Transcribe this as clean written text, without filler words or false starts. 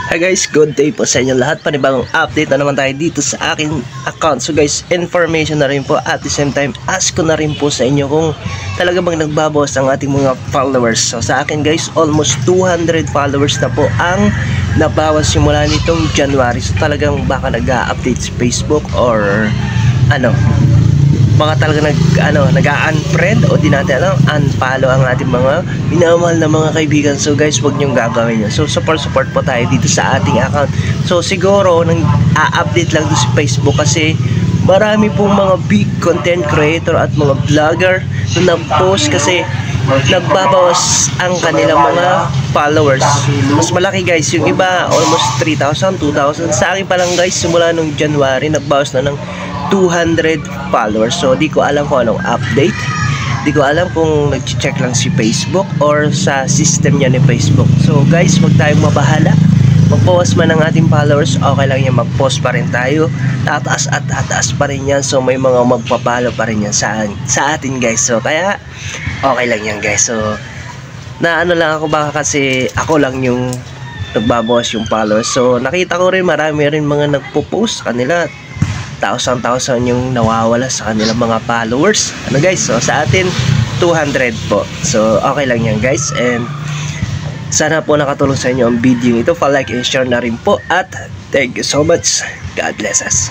Hi guys, good day po sa inyo lahat. Panibagong update na naman tayo dito sa aking account. So guys, information na rin po at the same time ask ko na rin po sa inyo kung talaga bang nagbabawas ang ating mga followers. So sa akin guys, almost 200 followers na po ang nabawas simula nitong January. So talagang baka nag-update sa Facebook or baka talaga nag-unfriend o di natin unfollow ang ating mga minamahal na mga kaibigan. So guys, wag niyong gagawin yun. So support po tayo dito sa ating account. So siguro nang update lang to sa Facebook kasi marami pong mga big content creator at mga vlogger na nag-post kasi nagbabawas ang kanilang mga followers. Mas malaki guys, yung iba almost 3,000, 2,000. Sa akin pa lang guys, simula nung January nagbawas na ng 200 followers. So di ko alam kung anong update. Di ko alam kung nag-check lang si Facebook or sa system niya ni Facebook. So guys, wag tayong mabahala. Magbawas man ang ating followers, okay lang yan, mag-post pa rin tayo. Tataas at tataas pa rin yan. So may mga magpapalo pa rin yan sa atin guys. So kaya okay lang yan guys. So lang ako, baka kasi ako lang yung nagbabawas yung followers. So nakita ko rin marami rin mga nagpo-post kanila 1,000 yung nawawala sa kanilang mga followers. Guys, so sa atin 200 po. So okay lang yan guys, and sana po nakatulong sa inyo ang video ito. Pa-like and share na rin po, at thank you so much. God bless us.